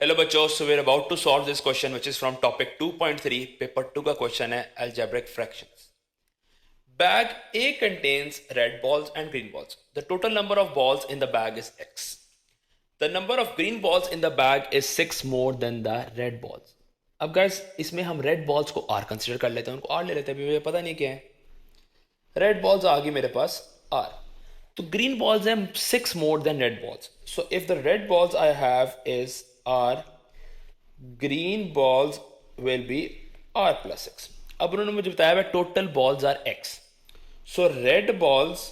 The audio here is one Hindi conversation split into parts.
हेलो बच्चों, so we are about to solve this question which is from topic 2.3 paper 2 का क्वेश्चन है algebraic fractions. Bag A contains red balls and green balls. The total number of balls in the bag is X. The number of green balls in the bag is 6 more than the red balls. अब guys इसमें हम red balls को R कंसिडर कर लेते हैं, उनको R ले लेते हैं, अभी मुझे पता नहीं क्या है. Red balls आ गई मेरे पास R. तो green balls हैं 6 more than red balls. So if the red balls I have is R, green balls will be R plus 6. अब उन्होंने मुझे बताया है total balls are X. So red balls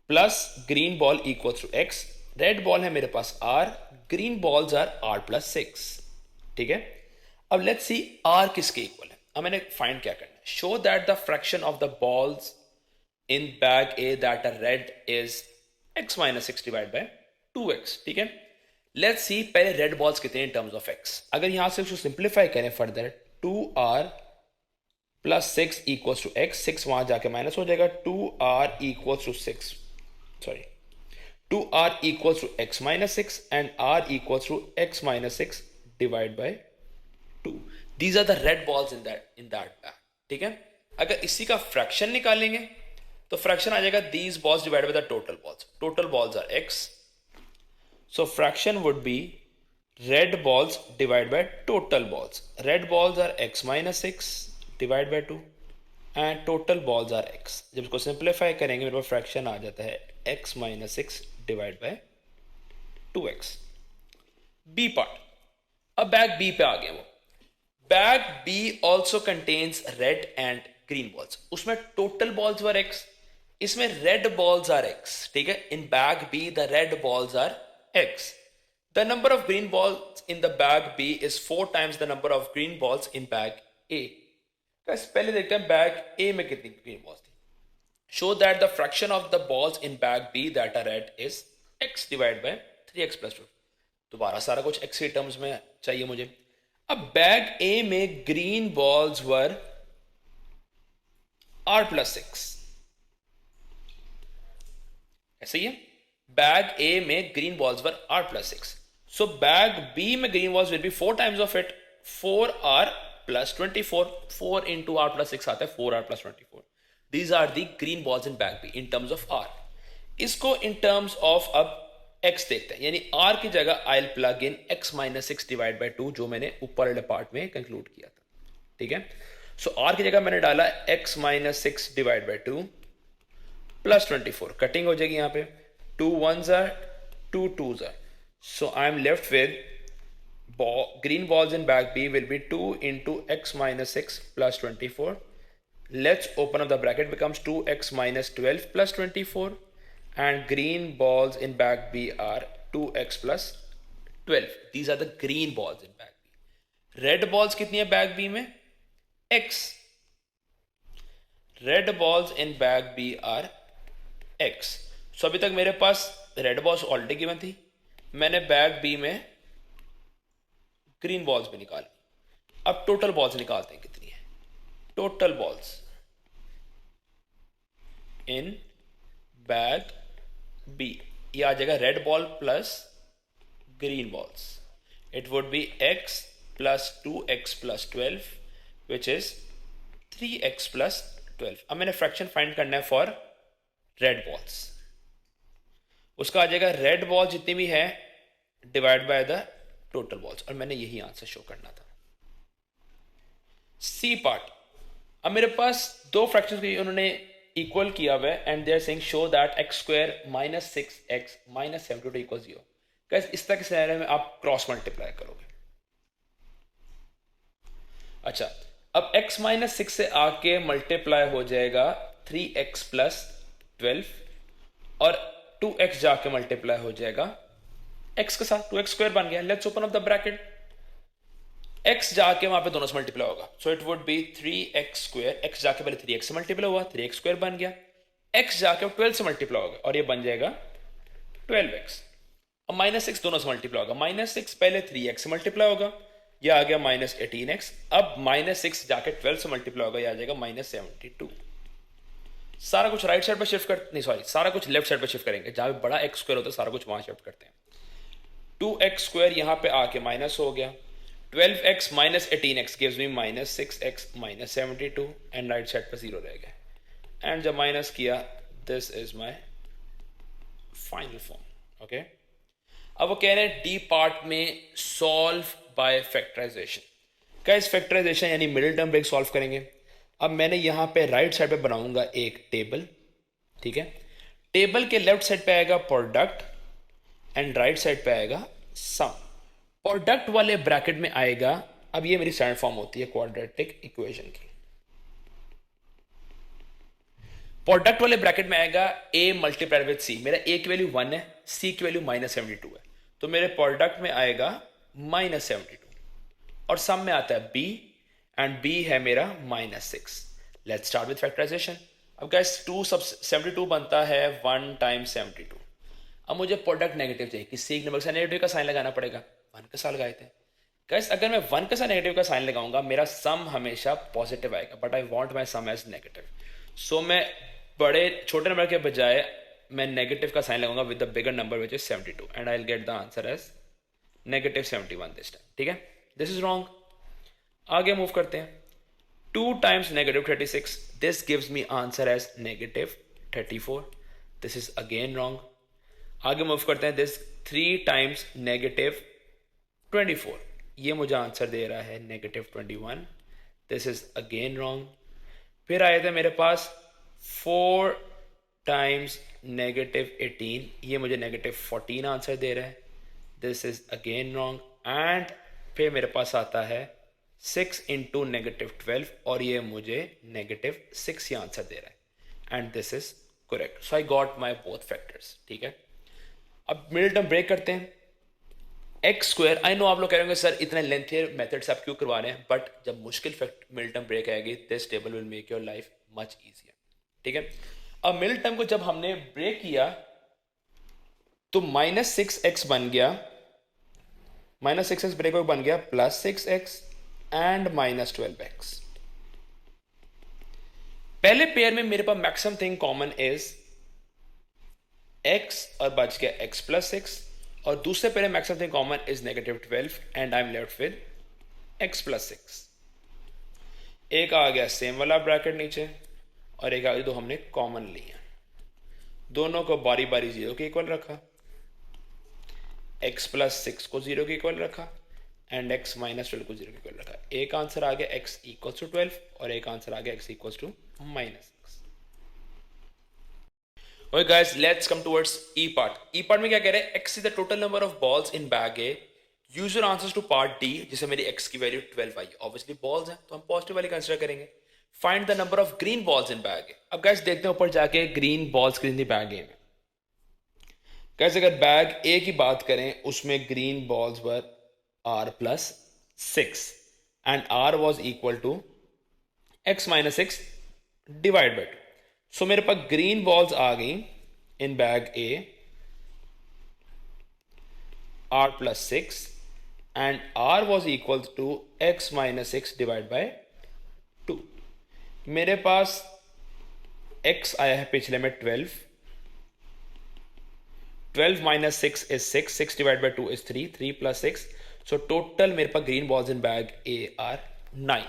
plus green ball equals to X. Red ball है मेरे पास R, green balls are R plus 6. ठीक है. अब let's see R किसके इक्वल है. अब मैंने फाइंड क्या करना है. Show that the fraction of the balls in bag A that are red is X minus 6 divided by 2X. ठीक है. Let's see पहले red balls कितने in terms of X. अगर यहां से उसको सिंप्लीफाई करें further 2R plus 6 equals to x. 6 वहां जाके माइनस हो जाएगा. 2R equals to 6, sorry 2R equals to x minus 6 and R equals to x minus 6 divide by 2. These are the red balls in that bag. ठीक है. अगर इसी का फ्रैक्शन निकालेंगे तो फ्रैक्शन आ जाएगा these balls divide by the total balls. Total balls are x, so fraction would be red balls divided by total balls. Red balls are x minus 6 divided by 2 and total balls are x. जब इसको सिंप्लीफाई करेंगे मेरे पास फ्रैक्शन आ जाता है x minus 6 divided by 2x. B part. अब बैग B पे आ गए वो. Bag B also contains red and green balls. उसमें टोटल बॉल्स वर x, इसमें रेड बॉल्स आर x. ठीक है. इन bag B the red balls are X. The number of green balls in the bag B is 4 times the number of green balls in bag A. Guys, पहले देखते हैं बैग A में कितनी green balls थी. Show that the fraction of the balls in bag B that are red is X divided by 3x plus 2. दोबारा सारा कुछ X के टर्म्स में चाहिए मुझे. अब बैग A में green balls were R plus 6. ऐसे ही है. Bag A में green balls were R plus 6. So bag B में green balls will be 4 times of it. 4R plus 24. 4 into R plus 6 आता है 4R plus 24. These are the green balls in bag B in terms of R. इसको in terms of अब X देखते हैं. यानी R की जगह I'll plug in X minus 6 divided by 2 जो मैंने ऊपर वाले पार्ट में कंक्लूड किया था. ठीक है. So R की जगह मैंने डाला X minus 6 divided by 2 plus 24. Cutting हो जाएगी यहाँ पे. 2 ones are 2 twos are. So I'm left with green balls in bag B will be 2 into x minus 6 plus 24. Let's open up the bracket, becomes 2x minus 12 plus 24 and green balls in bag B are 2x plus 12. These are the green balls in bag B. Red balls कितनी है bag B में? X. Red balls in bag B are X. So अभी तक मेरे पास रेड बॉल्स ऑलरेडी गिवन थी. मैंने बैग बी में ग्रीन बॉल्स भी निकाली. अब टोटल बॉल्स निकालते हैं कितनी है. Total balls in bag B, ये आ जाएगा red ball plus green balls. It would be x plus 2x plus 12 which is 3x plus 12. अब मैंने फ्रैक्शन फाइंड करना है फॉर रेड बॉल्स. उसका आ जाएगा रेड बॉल जितनी भी है divide by the total balls, और मैंने यही आंसर शो करना था. C part. अब मेरे पास दो फ्रैक्शंस भी उन्होंने इक्वल किया हुआ है and they are saying show that x square minus 6x minus 72 equal 0. Guys इस तरह के सिनेरियो में आप क्रॉस मल्टीप्लाई करोगे. अच्छा, अब x माइनस 6 से आके मल्टीप्लाई हो जाएगा 3x प्लस 12 और 2x जाके मल्टीप्लाई हो जाएगा x के साथ. 2x स्क्वायर बन गया. Let's open up the bracket. x जाके वहां पे दोनों से मल्टीप्लाई होगा. So it would B 3x square. x जाके पहले 3x से मल्टीप्लाई हुआ, 3x स्क्वायर बन गया. x जाके 12 से मल्टीप्लाई होगा और ये बन जाएगा 12x. अब माइनस 6 दोनों से मल्टीप्लाई होगा. माइनस 6 पहले 3x से मल्टीप्लाई होगा, यह आ गया माइनस 18x. अब माइनस 6 जाके 12 से मल्टीप्लाई होगा, यह आ जाएगा माइनस 72. सारा कुछ राइट साइड पर शिफ्ट कर, नहीं सॉरी, सारा कुछ लेफ्ट साइड पर शिफ्ट करेंगे. जहां पे बड़ा एक्स स्क्वायर होता है सारा कुछ वहां शिफ्ट करते हैं. 2x² यहाँ पे आके माइनस हो गया, 12x minus 18x gives me minus 6x minus 72 and right side पर 0 रह गया। एंड जब माइनस किया, this is my final form. Okay, अब वो कह रहे हैं डी पार्ट में solve by factorisation. Guys factorisation यानी मिडिल टर्म ब्रेक सॉल्व करेंगे। अब मैंने यहाँ पे राइट साइड पे बनाऊंगा एक टेबल, ठीक है। टेबल के लेफ्ट साइड पे आएगा प्रोडक्ट एंड राइट साइड पे आएगा सम। प्रोडक्ट वाले ब्रैकेट में आएगा, अब ये मेरी स्टैंडर्ड फॉर्म होती है क्वाड्रेटिक इक्वेशन की। प्रोडक्ट वाले ब्रैकेट में आएगा a मल्टीप्लाइड विद c। मेरा a की वैल्यू 1 है, c की वैल्यू -72 है, तो मेरे प्रोडक्ट में आएगा -72 और सम में आता है b एंड b है मेरा -6। Let's start with factorisation. अब गाइस 2 सब 72 बनता है 1 टाइम्स 72। अब मुझे प्रोडक्ट नेगेटिव चाहिए, किसी एक नंबर का नेगेटिव का साइन लगाना पड़ेगा, 1 का साइन लगाए थे। गाइस अगर मैं 1 का साइन नेगेटिव का साइन लगाऊंगा मेरा सम हमेशा पॉजिटिव आएगा, but I want my sum as negative. So मैं बड़े छोटे नंबर के बजाय मैं नेगेटिव का साइन लगाऊंगा with the bigger number which is 72 and I will get the answer as -71 this time. ठीक है, दिस इज रॉन्ग। आगे मूव करते हैं। 2 times -36, this gives me answer as -34. This is again wrong. आगे मूव करते हैं। this 3 टाइम्स -24, ये मुझे आंसर दे रहा है -21. This is again wrong. फिर आए थे मेरे पास 4 टाइम्स -18, ये मुझे -14 आंसर दे रहा है। This is again wrong. And फिर मेरे पास आता है 6 इंटू -12 और ये मुझे -6 ये आंसर दे रहा है and this is correct. So I got my both factors. ठीक है, अब मिडिल टर्म ब्रेक करते हैं। x², आई नो आप लोग कह रहे होंगे सर इतने लेंथी मेथड से आप क्यों करवा रहे हैं, बट जब मुश्किल मिडिल टर्म ब्रेक आएगी this table will make your life much easier. ठीक है, अब मिडिल टर्म को जब हमने ब्रेक किया तो -6x बन गया, -6x ब्रेक हो बन गया +6x एंड -12x। पहले पेयर में मेरे पास maximum thing common is x और बच गया x+6, और दूसरे पेयर में maximum thing common is -12 and I am left with x+6। एक आ गया सेम वाला ब्रैकेट नीचे और एक आ गया, दो हमने कॉमन लिया, दोनों को बारी बारी 0 के इक्वल रखा, x+6 को 0 के इक्वल रखा एंड x -12 को 0 के इक्वल रखा। एक आंसर आ गया x = 12 और एक आंसर आ गया x = -6। Okay guys, let's come towards E part. E part में क्या कह रहे हैं, x is the total number of balls in bag A, use your answers to part D, जिसे मेरी x की वैल्यू 12 आई। ऑब्वियसली बॉल्स हैं तो हम पॉजिटिव वाली कंसीडर करेंगे। Find the number of green balls in bag A. अब गाइस देखते हैं ऊपर जाके ग्रीन बॉल्स कितनी बैग ए में। गाइस अगर बैग ए की बात करें उसमें green balls were r+6 and r was equal to x - 6 divided by 2. So मेरे पास ग्रीन बॉल्स आ गई इन bag A r+6 and r was equal to x - 6 divided by 2. मेरे पास x आया है पिछले में 12 - 6 is 6 divided by 2 is 3 + 6, so total मेरे पास green balls in bag A are 9।